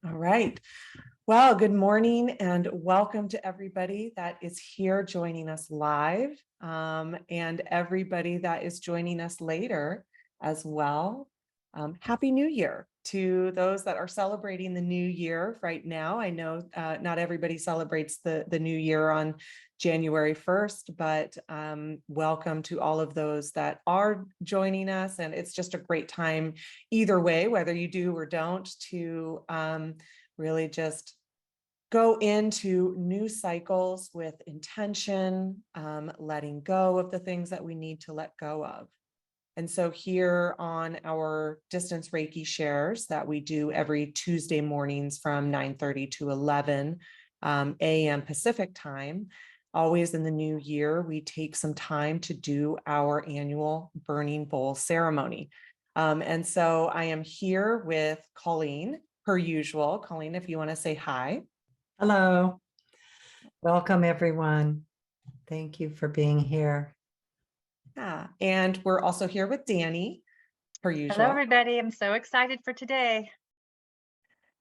All right. Well, good morning and welcome to everybody that is here joining us live and everybody that is joining us later as well. Happy New Year to those that are celebrating the new year right now. I know not everybody celebrates the new year on January 1st, but welcome to all of those that are joining us. And it's just a great time either way, whether you do or don't, to really just go into new cycles with intention, letting go of the things that we need to let go of. And so here on our distance Reiki shares that we do every Tuesday mornings from 9:30 to 11 a.m. Pacific time, always in the new year, we take some time to do our annual burning bowl ceremony. And so I am here with Colleen, per usual. Colleen, if you want to say hi. Hello. Welcome, everyone. Thank you for being here. Yeah. And we're also here with Danny, per usual. Hello, everybody. I'm so excited for today.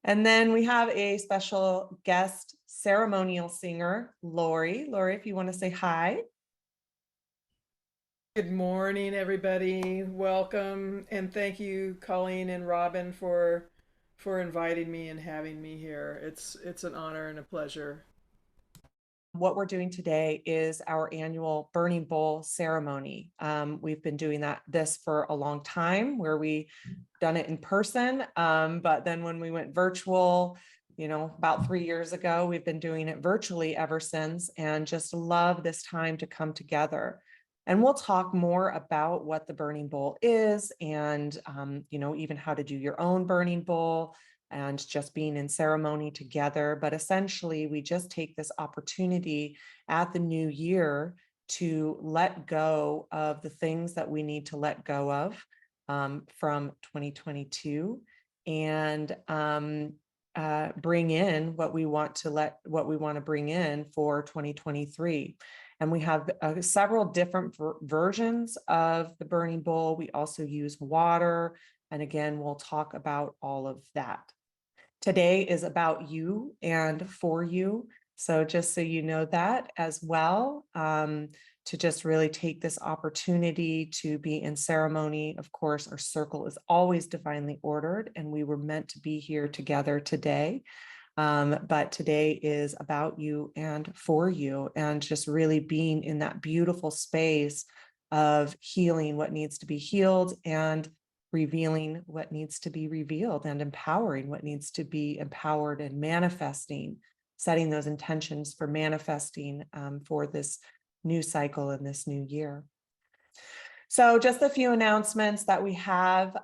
And then we have a special guest ceremonial singer, Lauri. Lauri, if you want to say hi. Good morning, everybody. Welcome, and thank you, Colleen and Robyn, for inviting me and having me here. It's an honor and a pleasure. What we're doing today is our annual burning bowl ceremony. We've been doing this for a long time, where we done it in person, but then when we went virtual, about 3 years ago, we've been doing it virtually ever since, and just love this time to come together. And we'll talk more about what the burning bowl is, and even how to do your own burning bowl, and just being in ceremony together. But essentially, we just take this opportunity at the new year to let go of the things that we need to let go of from 2022, and bring in what we want to bring in for 2023. And we have several different versions of the burning bowl. We also use water. And again, we'll talk about all of that. Today is about you and for you. So just so you know that as well, to just really take this opportunity to be in ceremony. Of course, our circle is always divinely ordered, and we were meant to be here together today. But today is about you and for you, and just really being in that beautiful space of healing what needs to be healed, and revealing what needs to be revealed, and empowering what needs to be empowered, and manifesting, setting those intentions for manifesting for this new cycle in this new year. So just a few announcements that we have.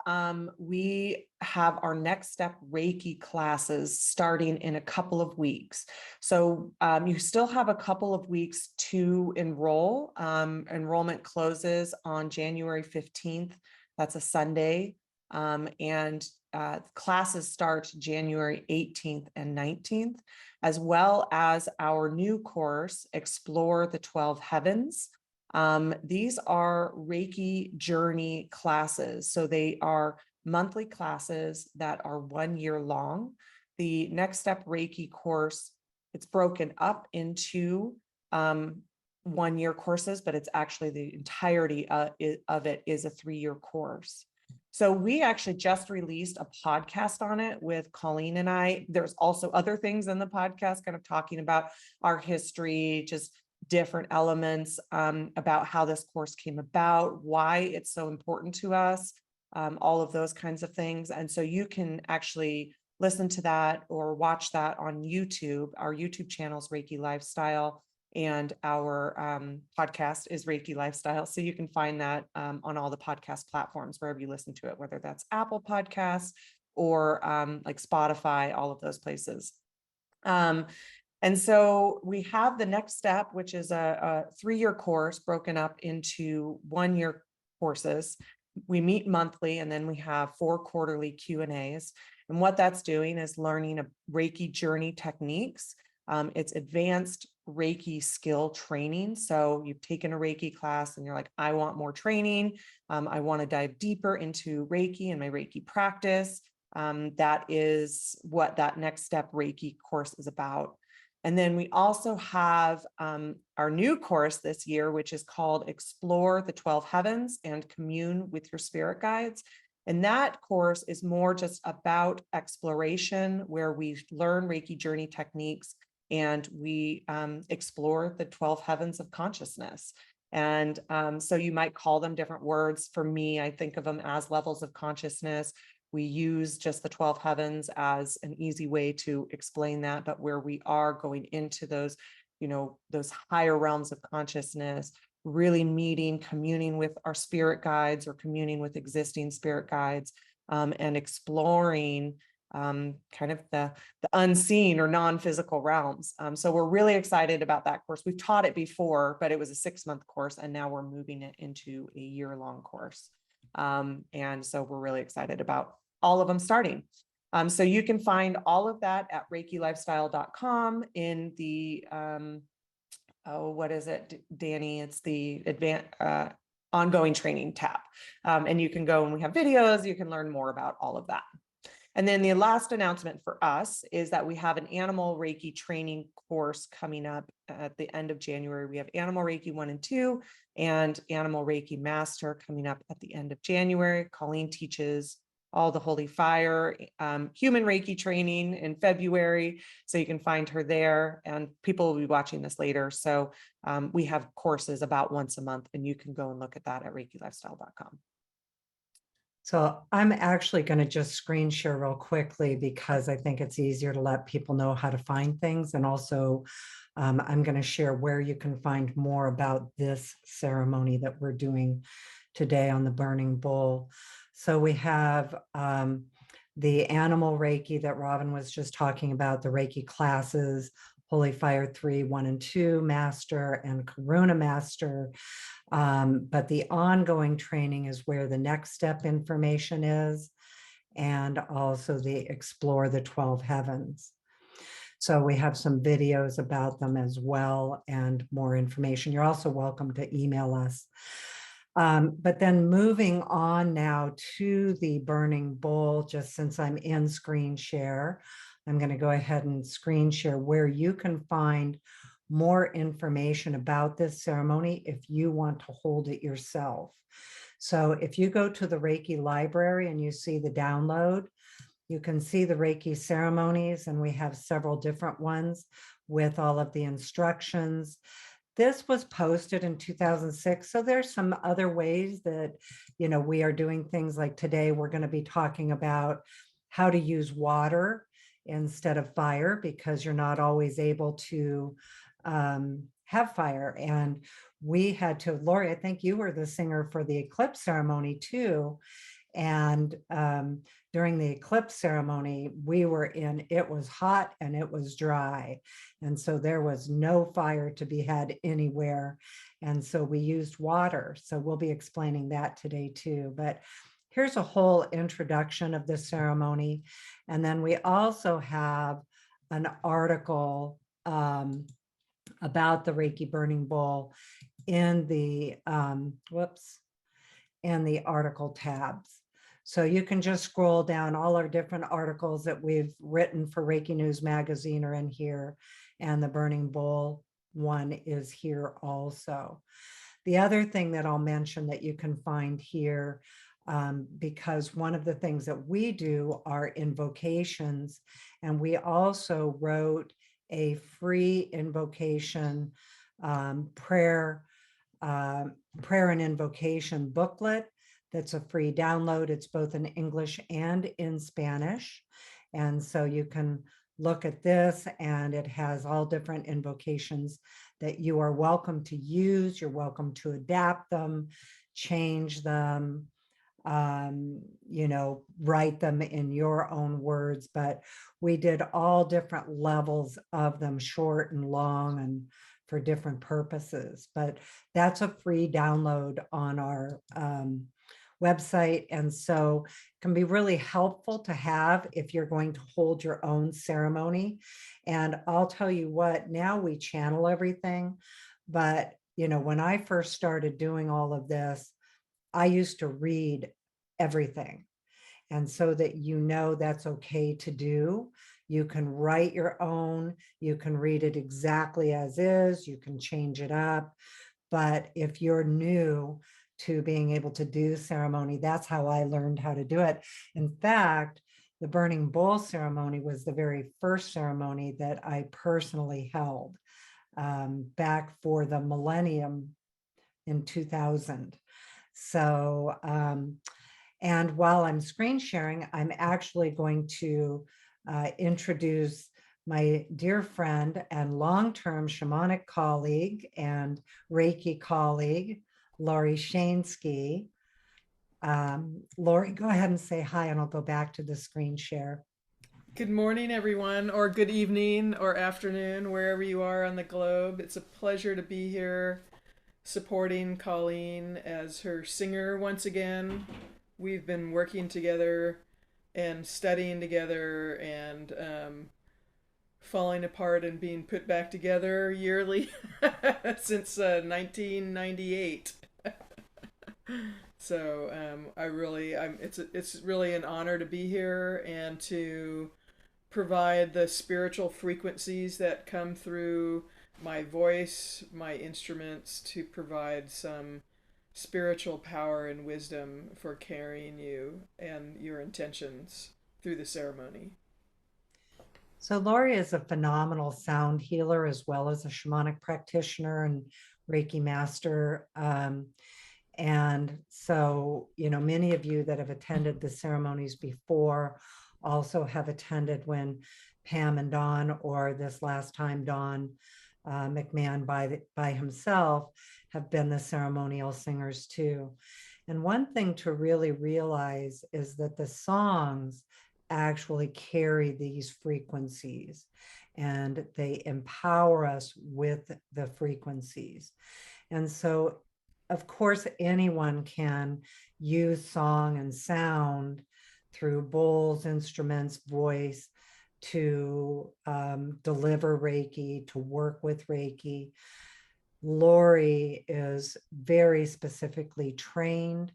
We have our next step Reiki classes starting in a couple of weeks. So you still have a couple of weeks to enroll. Enrollment closes on January 15th. That's a Sunday. And classes start January 18th and 19th, as well as our new course, Explore the 12 Heavens. These are Reiki journey classes. So they are monthly classes that are 1 year long. The Next Step Reiki course, it's broken up into 1 year courses, but it's actually the entirety of it is a 3-year course. So we actually just released a podcast on it with Colleen and I. There's also other things in the podcast kind of talking about our history, just different elements about how this course came about, why it's so important to us, all of those kinds of things. And so you can actually listen to that or watch that on YouTube. Our YouTube channel is Reiki Lifestyle, and our podcast is Reiki Lifestyle. So you can find that on all the podcast platforms, wherever you listen to it, whether that's Apple Podcasts or like Spotify, all of those places. And so we have the Next Step, which is a 3-year course broken up into 1 year courses. We meet monthly, and then we have 4 quarterly Q&As. And what that's doing is learning a Reiki journey techniques. It's advanced Reiki skill training. So you've taken a Reiki class and you're like, I want more training. I want to dive deeper into Reiki and my Reiki practice. That is what that Next Step Reiki course is about. And then we also have our new course this year, which is called Explore the 12 Heavens and Commune with Your Spirit Guides. And that course is more just about exploration, where we learn Reiki journey techniques and we explore the 12 heavens of consciousness. And so you might call them different words. For me, I think of them as levels of consciousness. We use just the 12 heavens as an easy way to explain that, but where we are going into those, those higher realms of consciousness, really meeting, communing with our spirit guides or communing with existing spirit guides, and exploring kind of the unseen or non-physical realms. So we're really excited about that course. We've taught it before, but it was a 6-month course, and now we're moving it into a year-long course. And so we're really excited about all of them starting. So you can find all of that at reikilifestyle.com in the, what is it, Danny? It's the advanced ongoing training tab. And you can go and we have videos, you can learn more about all of that. And then the last announcement for us is that we have an animal Reiki training course coming up at the end of January. We have Animal Reiki 1 and 2 and Animal Reiki Master coming up at the end of January. Colleen teaches all the holy fire, human Reiki training in February. So you can find her there, and people will be watching this later. So we have courses about once a month, and you can go and look at that at reikilifestyle.com. So I'm actually going to just screen share real quickly because I think it's easier to let people know how to find things. And also I'm going to share where you can find more about this ceremony that we're doing today on the Burning Bull. So we have the Animal Reiki that Robyn was just talking about, the Reiki classes, Holy Fire 3, 1 and 2, Master and Karuna Master. But the ongoing training is where the Next Step information is, and also the Explore the 12 Heavens. So we have some videos about them as well and more information. You're also welcome to email us. But then moving on now to the Burning Bull, just since I'm in screen share, I'm going to go ahead and screen share where you can find more information about this ceremony if you want to hold it yourself. So if you go to the Reiki library and you see the download, you can see the Reiki ceremonies, and we have several different ones with all of the instructions. This was posted in 2006. So there's some other ways that, we are doing things. Like today, we're going to be talking about how to use water instead of fire, because you're not always able to have fire. And we had to, Lauri, I think you were the singer for the eclipse ceremony too. And during the eclipse ceremony, it was hot and it was dry. And so there was no fire to be had anywhere. And so we used water. So we'll be explaining that today too. But here's a whole introduction of the ceremony. And then we also have an article about the Reiki Burning Bull in the, in the article tabs. So you can just scroll down. All our different articles that we've written for Reiki News Magazine are in here, and the Burning Bull one is here also. The other thing that I'll mention that you can find here, because one of the things that we do are invocations, and we also wrote a free invocation prayer and invocation booklet. That's a free download. It's both in English and in Spanish. And so you can look at this, and it has all different invocations that you are welcome to use. You're welcome to adapt them, change them, write them in your own words. But we did all different levels of them, short and long, and for different purposes. But that's a free download on our website. And so it can be really helpful to have if you're going to hold your own ceremony. And I'll tell you what, now we channel everything. But, when I first started doing all of this, I used to read everything. And so that you know that's okay to do, you can write your own, you can read it exactly as is, you can change it up. But if you're new to being able to do ceremony, that's how I learned how to do it. In fact, the burning bowl ceremony was the very first ceremony that I personally held back for the millennium in 2000. So, and while I'm screen sharing, I'm actually going to introduce my dear friend and long-term shamanic colleague and Reiki colleague, Lauri Shainsky. Lauri, go ahead and say hi, and I'll go back to the screen share. Good morning, everyone, or good evening or afternoon, wherever you are on the globe. It's a pleasure to be here supporting Colleen as her singer once again. We've been working together and studying together and falling apart and being put back together yearly since 1998. So it's really an honor to be here and to provide the spiritual frequencies that come through my voice, my instruments, to provide some spiritual power and wisdom for carrying you and your intentions through the ceremony. So Lauri is a phenomenal sound healer as well as a shamanic practitioner and Reiki master. And so, you know, many of you that have attended the ceremonies before also have attended when Pam and Dawn, or this last time Dawn McMahon by himself, have been the ceremonial singers too. And one thing to really realize is that the songs actually carry these frequencies and they empower us with the frequencies. And so, of course, anyone can use song and sound through bowls, instruments, voice to deliver Reiki, to work with Reiki. Lauri is very specifically trained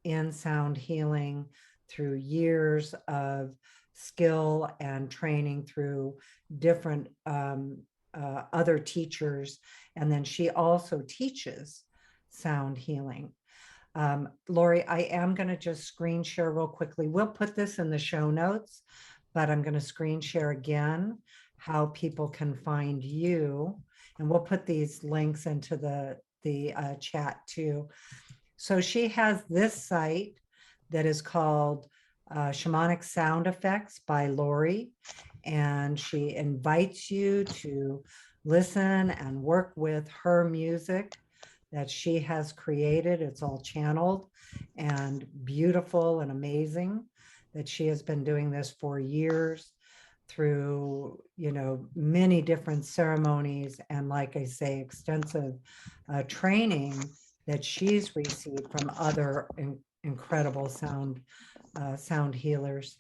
in sound healing through years of skill and training through different other teachers. And then she also teaches sound healing. Lauri, I am going to just screen share real quickly. We'll put this in the show notes, but I'm going to screen share again how people can find you. And we'll put these links into the chat too. So she has this site that is called Shamanic Sound Effects by Lauri. And she invites you to listen and work with her music that she has created. It's all channeled and beautiful and amazing, that she has been doing this for years through, you know, many different ceremonies. And like I say, extensive training that she's received from other incredible sound healers.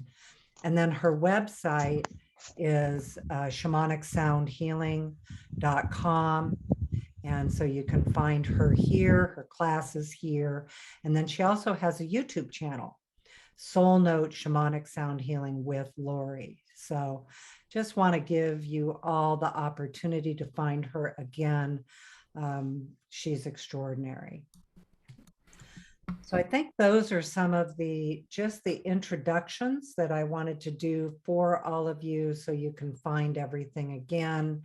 And then her website is shamanicsoundhealing.com. And so you can find her here, her classes here. And then she also has a YouTube channel, Soul Note Shamanic Sound Healing with Lauri. So just want to give you all the opportunity to find her again. She's extraordinary. So I think those are some of just the introductions that I wanted to do for all of you, so you can find everything again.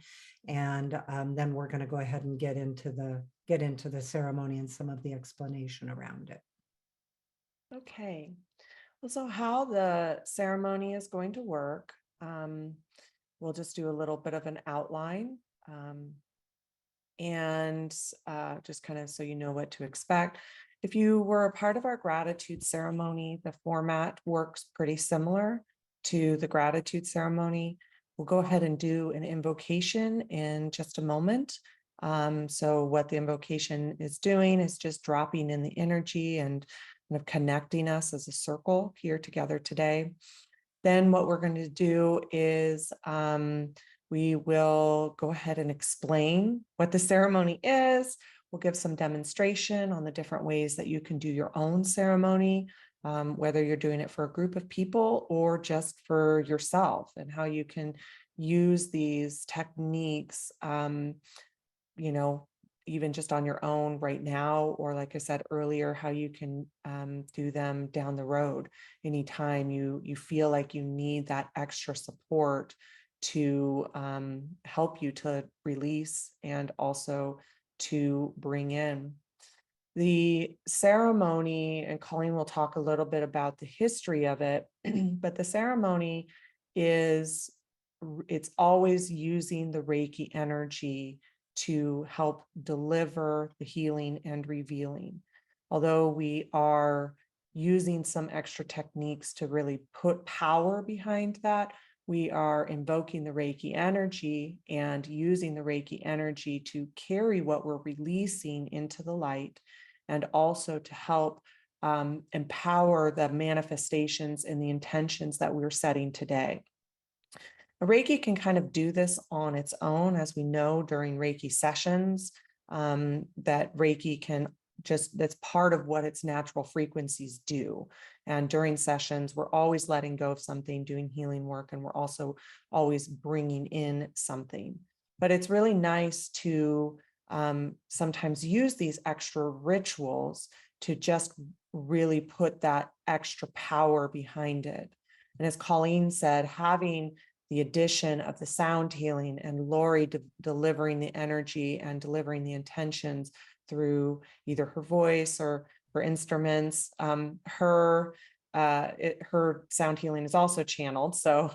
And then we're going to go ahead and get into the ceremony and some of the explanation around it. Okay. Well, so how the ceremony is going to work, we'll just do a little bit of an outline and just kind of so you know what to expect. If you were a part of our gratitude ceremony, the format works pretty similar to the gratitude ceremony. We'll go ahead and do an invocation in just a moment. So what the invocation is doing is just dropping in the energy and kind of connecting us as a circle here together today. Then what we're going to do is we will go ahead and explain what the ceremony is. We'll give some demonstration on the different ways that you can do your own ceremony whether you're doing it for a group of people or just for yourself, and how you can use these techniques, you know, even just on your own right now, or like I said earlier, how you can do them down the road anytime you feel like you need that extra support to help you to release and also to bring in. The ceremony, and Colleen will talk a little bit about the history of it, but the ceremony is, it's always using the Reiki energy to help deliver the healing and revealing. Although we are using some extra techniques to really put power behind that, we are invoking the Reiki energy and using the Reiki energy to carry what we're releasing into the light, and also to help empower the manifestations and the intentions that we're setting today. Reiki can kind of do this on its own, as we know during Reiki sessions, that Reiki can just, that's part of what its natural frequencies do. And during sessions, we're always letting go of something, doing healing work, and we're also always bringing in something. But it's really nice to sometimes use these extra rituals to just really put that extra power behind it. And as Colleen said, having the addition of the sound healing and Lauri delivering the energy and delivering the intentions through either her voice or her instruments, her sound healing is also channeled. So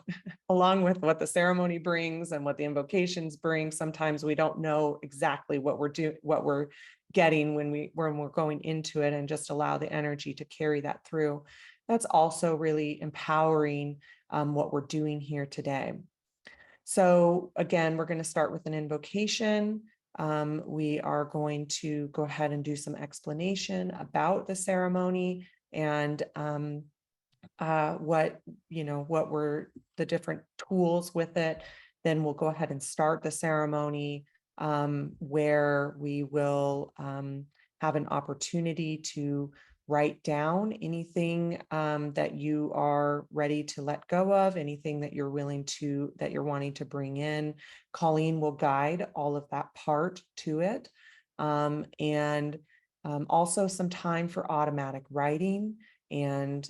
along with what the ceremony brings and what the invocations bring, sometimes we don't know exactly what we're getting when we're going into it, and just allow the energy to carry that through. That's also really empowering what we're doing here today. So again, we're going to start with an invocation. We are going to go ahead and do some explanation about the ceremony and what were the different tools with it. Then we'll go ahead and start the ceremony, where we will have an opportunity to write down anything that you are ready to let go of, anything that you're wanting to bring in. Colleen will guide all of that part to it. And also some time for automatic writing. And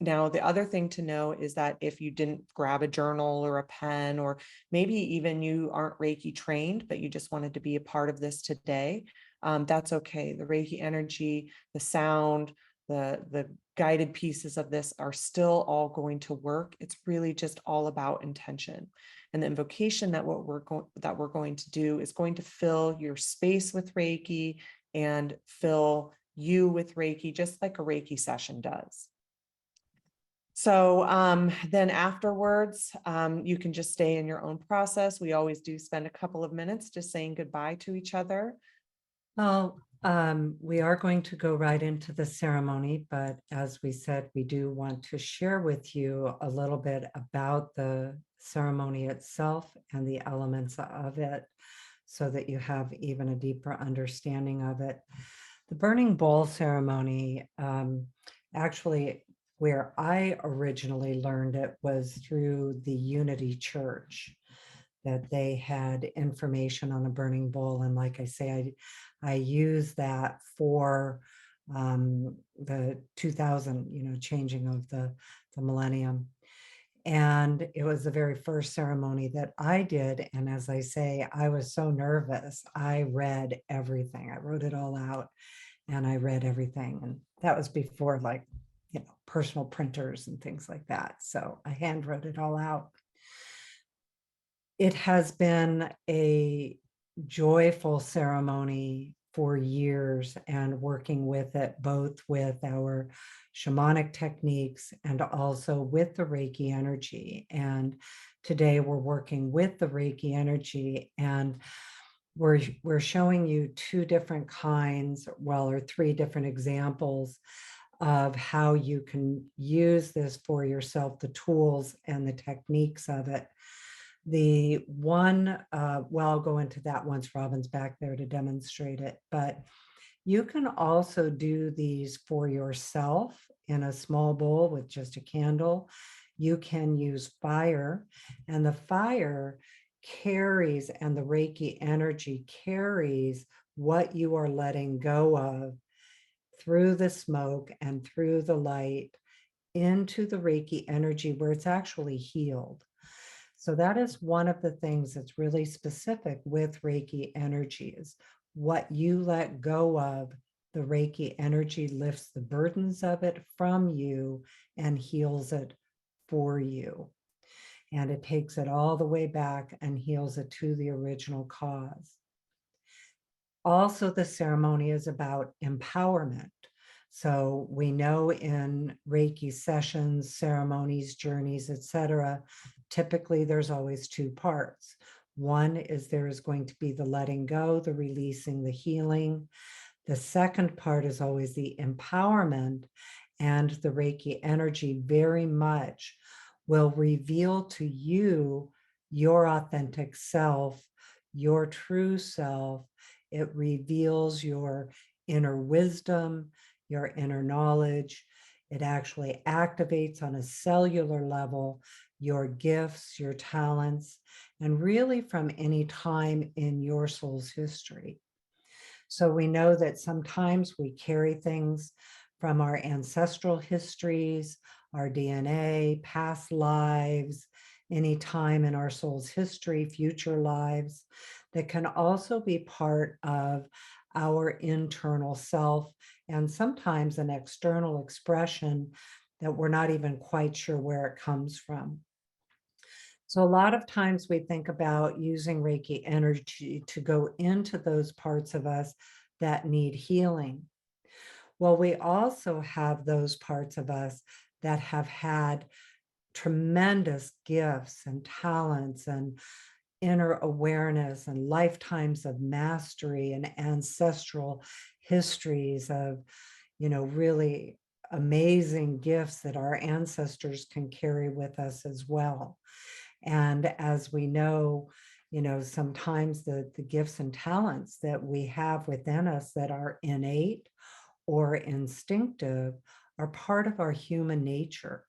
now the other thing to know is that if you didn't grab a journal or a pen, or maybe even you aren't Reiki trained, but you just wanted to be a part of this today, that's okay. The Reiki energy, the sound, the guided pieces of this are still all going to work. It's really just all about intention. And the invocation that we're going to do is going to fill your space with Reiki and fill you with Reiki, just like a Reiki session does. So then afterwards, you can just stay in your own process. We always do spend a couple of minutes just saying goodbye to each other. Well, we are going to go right into the ceremony, but as we said, we do want to share with you a little bit about the ceremony itself and the elements of it, so that you have even a deeper understanding of it. The burning bowl ceremony, actually, where I originally learned it was through the Unity Church, that they had information on a burning bowl. And like I say, I use that for the 2000, changing of the millennium. And it was the very first ceremony that I did. And as I say, I was so nervous. I read everything. I wrote it all out and I read everything. And that was before personal printers and things like that. So I hand wrote it all out. It has been a joyful ceremony for years, and working with it, both with our shamanic techniques and also with the Reiki energy. And today we're working with the Reiki energy, and we're showing you two different kinds, or three different examples of how you can use this for yourself, the tools and the techniques of it. The one, I'll go into that once Robyn's back there to demonstrate it, but you can also do these for yourself in a small bowl with just a candle. You can use fire, and the fire carries, and the Reiki energy carries what you are letting go of through the smoke and through the light into the Reiki energy where it's actually healed. So that is one of the things that's really specific with Reiki energy is what you let go of. The Reiki energy lifts the burdens of it from you and heals it for you. And it takes it all the way back and heals it to the original cause. Also, the ceremony is about empowerment. So we know in Reiki sessions, ceremonies, journeys, etc., typically there's always two parts. One is there is going to be the letting go, the releasing, the healing. The second part is always the empowerment, and the Reiki energy very much will reveal to you your authentic self, your true self. It reveals your inner wisdom, your inner knowledge. It actually activates on a cellular level your gifts, your talents, and really from any time in your soul's history. So we know that sometimes we carry things from our ancestral histories, our DNA, past lives, any time in our soul's history, future lives, that can also be part of our internal self, and sometimes an external expression that we're not even quite sure where it comes from. So a lot of times we think about using Reiki energy to go into those parts of us that need healing. Well, we also have those parts of us that have had tremendous gifts and talents and inner awareness and lifetimes of mastery and ancestral histories of, really amazing gifts that our ancestors can carry with us as well. And as we know, sometimes the gifts and talents that we have within us that are innate or instinctive are part of our human nature.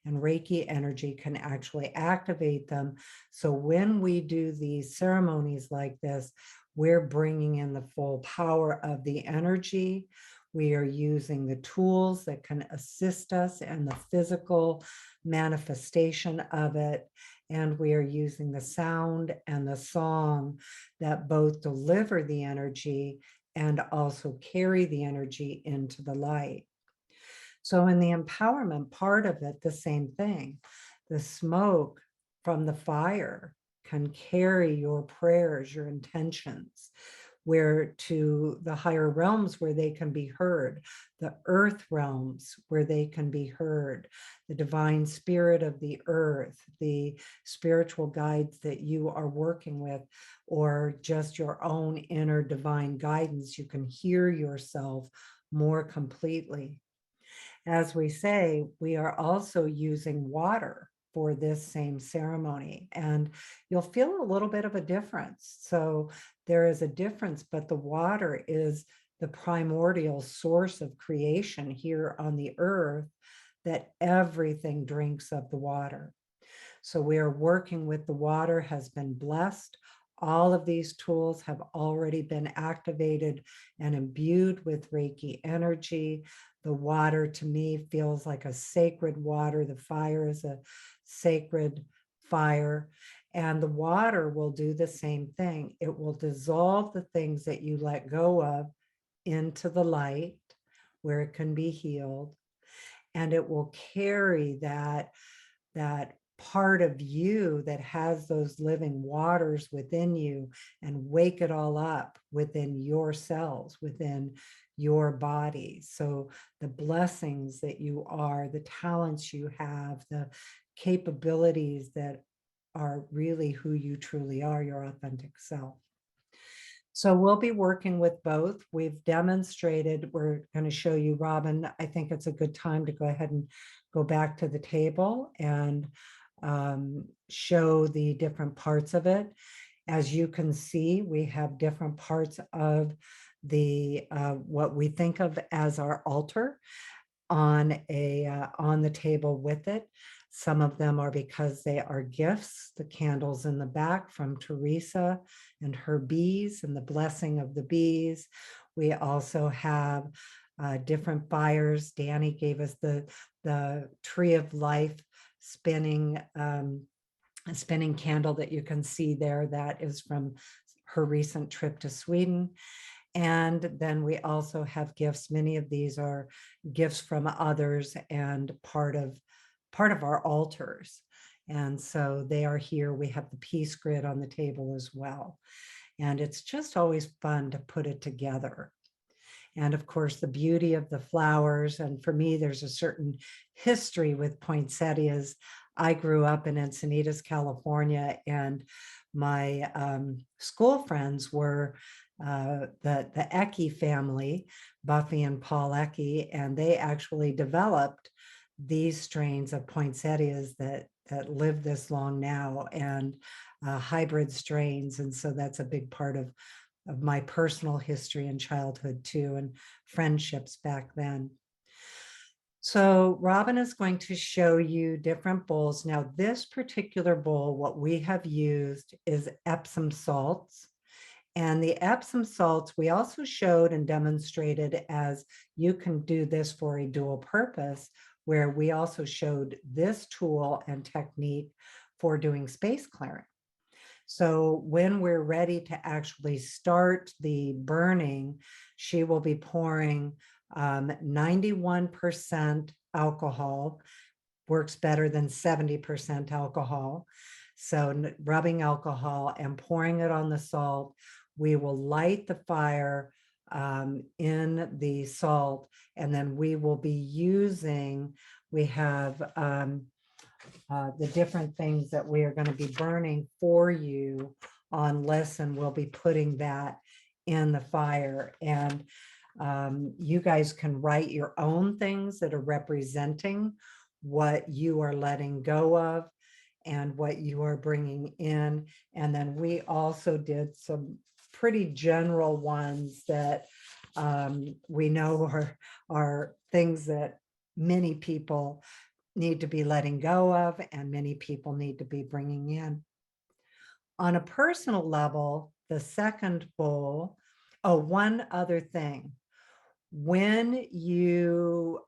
And Reiki energy can actually activate them. So when we do these ceremonies like this, we're bringing in the full power of the energy. We are using the tools that can assist us in the physical manifestation of it. And we are using the sound and the song that both deliver the energy and also carry the energy into the light. So in the empowerment part of it, the same thing. The smoke from the fire can carry your prayers, your intentions, where to the higher realms where they can be heard, the earth realms where they can be heard, the divine spirit of the earth, the spiritual guides that you are working with, or just your own inner divine guidance. You can hear yourself more completely. As we say, we are also using water for this same ceremony, and you'll feel a little bit of a difference. So there is a difference, but the water is the primordial source of creation here on the earth, that everything drinks of the water. So we are working with the water, has been blessed. All of these tools have already been activated and imbued with Reiki energy. The water to me feels like a sacred water. The fire is a sacred fire. And the water will do the same thing. It will dissolve the things that you let go of into the light where it can be healed. And it will carry that part of you that has those living waters within you and wake it all up within your cells, within your body. So the blessings that you are, the talents you have, the capabilities that are really who you truly are, your authentic self. So we'll be working with both. We've demonstrated, we're going to show you, Robyn. I think it's a good time to go ahead and go back to the table and show the different parts of it. As you can see, we have different parts of the what we think of as our altar. on the table with it. Some of them are because they are gifts, the candles in the back from Teresa and her bees and the blessing of the bees. We also have different fires. Danny gave us the tree of life spinning a spinning candle that you can see there. That is from her recent trip to Sweden. And then we also have gifts. Many of these are gifts from others and part of our altars. And so they are here. We have the peace grid on the table as well. And it's just always fun to put it together. And of course, the beauty of the flowers. And for me, there's a certain history with poinsettias. I grew up in Encinitas, California, and my school friends were the Ecke family, Buffy and Paul Ecke, and they actually developed these strains of poinsettias that live this long now, and hybrid strains. And so that's a big part of my personal history and childhood too, and friendships back then. So Robyn is going to show you different bowls. Now, this particular bowl, what we have used is Epsom salts. And the Epsom salts, we also showed and demonstrated as you can do this for a dual purpose, where we also showed this tool and technique for doing space clearing. So when we're ready to actually start the burning, she will be pouring 91% alcohol, works better than 70% alcohol. So rubbing alcohol and pouring it on the salt, we will light the fire in the salt, and then we will be using, we have the different things that we are going to be burning for you on lesson. We'll be putting that in the fire, and you guys can write your own things that are representing what you are letting go of and what you are bringing in. And then we also did some pretty general ones that we know are things that many people need to be letting go of and many people need to be bringing in. On a personal level, the second bowl, oh, one other thing. When you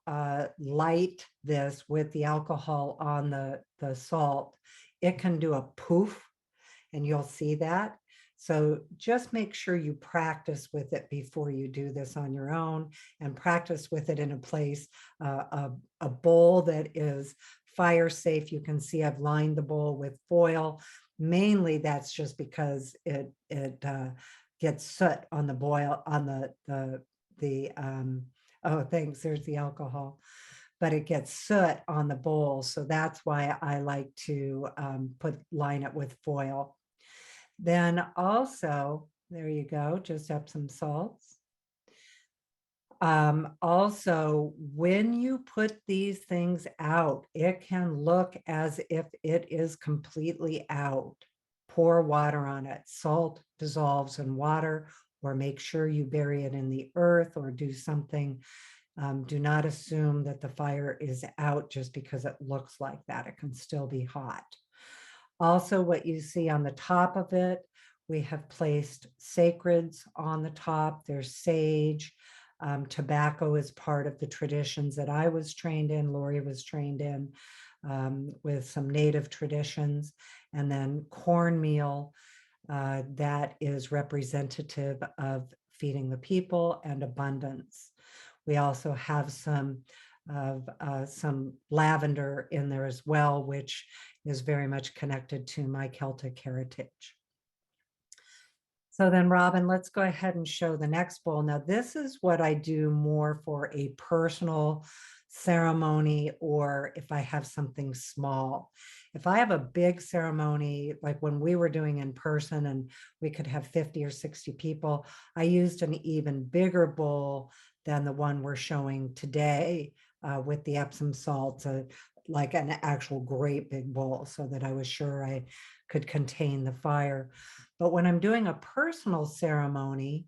light this with the alcohol on the salt, it can do a poof, and you'll see that. So just make sure you practice with it before you do this on your own, and practice with it in a place, a bowl that is fire safe. You can see I've lined the bowl with foil. Mainly that's just because it gets soot on the boil, on oh, thanks, there's the alcohol, but it gets soot on the bowl. So that's why I like to line it with foil. Then also, there you go, just Epsom salts. Also, when you put these things out, it can look as if it is completely out. Pour water on it. Salt dissolves in water, or make sure you bury it in the earth or do something. Do not assume that the fire is out just because it looks like that. It can still be hot. Also, what you see on the top of it, we have placed sacreds on the top. There's sage. Tobacco is part of the traditions that I was trained in, Lauri was trained in, with some native traditions. And then cornmeal, that is representative of feeding the people and abundance. We also have some lavender in there as well, which is very much connected to my Celtic heritage. So then, Robyn, let's go ahead and show the next bowl. Now, this is what I do more for a personal ceremony, or if I have something small. If I have a big ceremony, like when we were doing in person and we could have 50 or 60 people, I used an even bigger bowl than the one we're showing today with the Epsom salts, like an actual great big bowl, so that I was sure I could contain the fire. But when I'm doing a personal ceremony,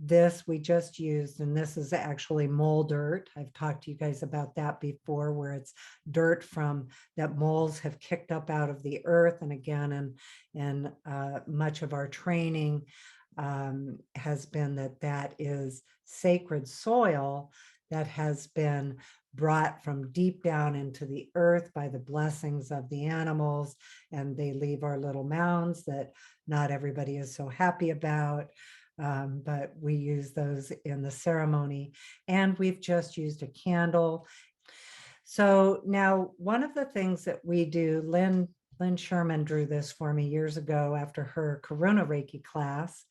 This we just used, and this is actually mole dirt. I've talked to you guys about that before, where it's dirt from that moles have kicked up out of the earth. And again, and much of our training has been that is sacred soil that has been brought from deep down into the earth by the blessings of the animals, and they leave our little mounds that not everybody is so happy about. But we use those in the ceremony, and we've just used a candle. So now one of the things that we do, Lynn Sherman drew this for me years ago after her Karuna Reiki class.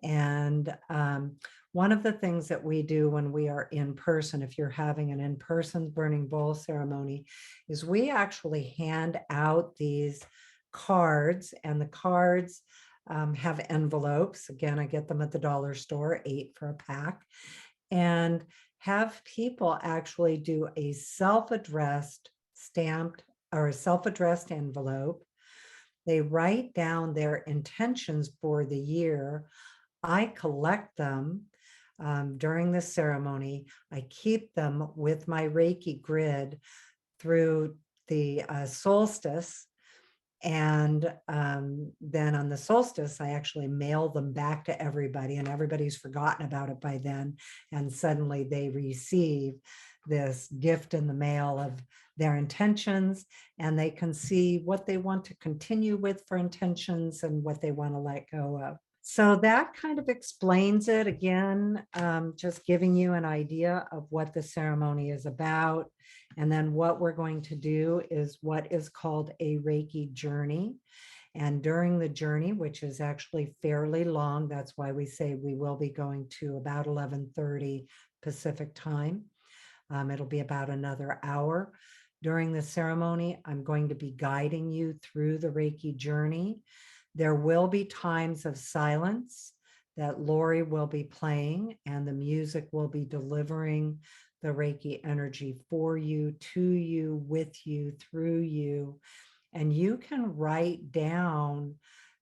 And one of the things that we do when we are in person, if you're having an in-person burning bowl ceremony, is we actually hand out these cards, and the cards have envelopes. Again, I get them at the dollar store, 8 for a pack, and have people actually do a self-addressed stamped or a self-addressed envelope. They write down their intentions for the year. I collect them during the ceremony. I keep them with my Reiki grid through the solstice. And then on the solstice, I actually mail them back to everybody, and everybody's forgotten about it by then. And suddenly they receive this gift in the mail of their intentions, and they can see what they want to continue with for intentions and what they want to let go of. So that kind of explains it. Again, just giving you an idea of what the ceremony is about. And then what we're going to do is what is called a Reiki journey. And during the journey, which is actually fairly long, that's why we say we will be going to about 11:30 Pacific time. It'll be about another hour. During the ceremony, I'm going to be guiding you through the Reiki journey. There will be times of silence that Lauri will be playing, and the music will be delivering the Reiki energy for you, to you, with you, through you. And you can write down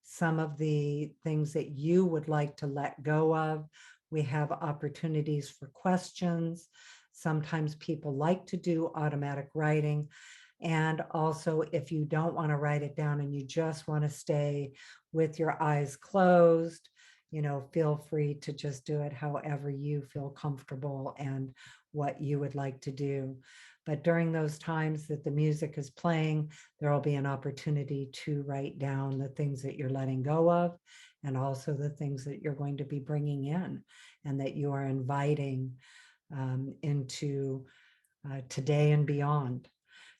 some of the things that you would like to let go of. We have opportunities for questions. Sometimes people like to do automatic writing. And also, if you don't want to write it down and you just want to stay with your eyes closed, feel free to just do it however you feel comfortable and what you would like to do. But during those times that the music is playing, there will be an opportunity to write down the things that you're letting go of, and also the things that you're going to be bringing in and that you are inviting into today and beyond.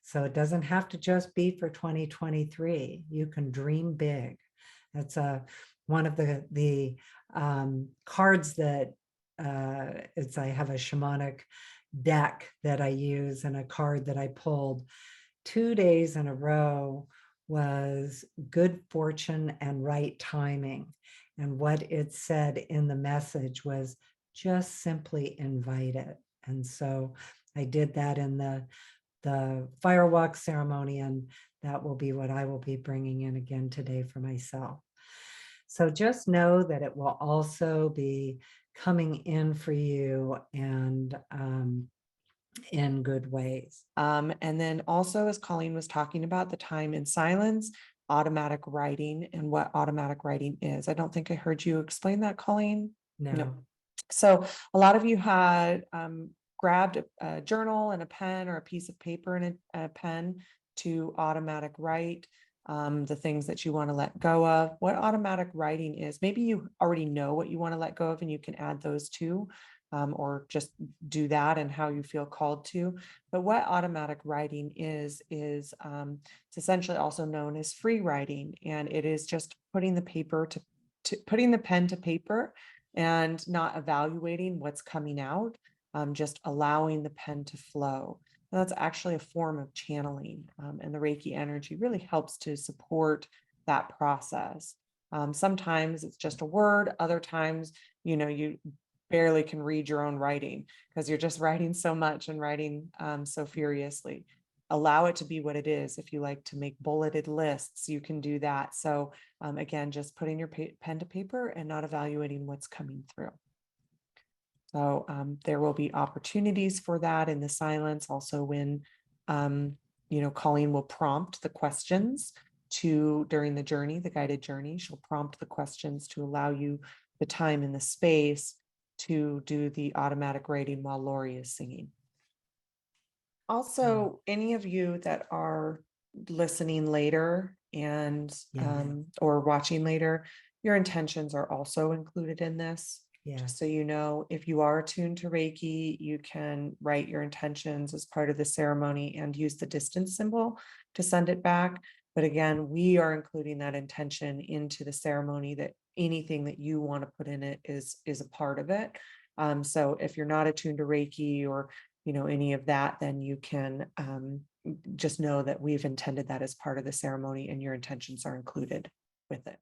So it doesn't have to just be for 2023. You can dream big. That's one of the cards that I have a shamanic deck that I use, and a card that I pulled 2 days in a row was good fortune and right timing. And what it said in the message was just simply invite it. And so I did that in the firewalk ceremony, and that will be what I will be bringing in again today for myself. So just know that it will also be coming in for you, and in good ways. And then also, as Colleen was talking about, the time in silence, automatic writing, and what automatic writing is. I don't think I heard you explain that, Colleen. No. So a lot of you had grabbed a journal and a pen, or a piece of paper and a pen to automatic write the things that you want to let go of. What automatic writing is, maybe you already know what you want to let go of, and you can add those too, or just do that and how you feel called to. But what automatic writing is it's essentially also known as free writing, and it is just putting the paper to putting the pen to paper and not evaluating what's coming out, just allowing the pen to flow. And that's actually a form of channeling, and the Reiki energy really helps to support that process. Sometimes it's just a word, other times, you barely can read your own writing because you're just writing so much and writing so furiously. Allow it to be what it is. If you like to make bulleted lists, you can do that. So again, just putting your pen to paper and not evaluating what's coming through. So there will be opportunities for that in the silence. Also, when Colleen will prompt the questions during the journey, the guided journey, she'll prompt the questions to allow you the time and the space to do the automatic writing while Lauri is singing. Also, any of you that are listening later and or watching later, your intentions are also included in this. Just so you know, if you are attuned to Reiki, you can write your intentions as part of the ceremony and use the distance symbol to send it back. But again, we are including that intention into the ceremony, that anything that you want to put in it is a part of it. So if you're not attuned to Reiki or any of that, then you can just know that we've intended that as part of the ceremony and your intentions are included with it.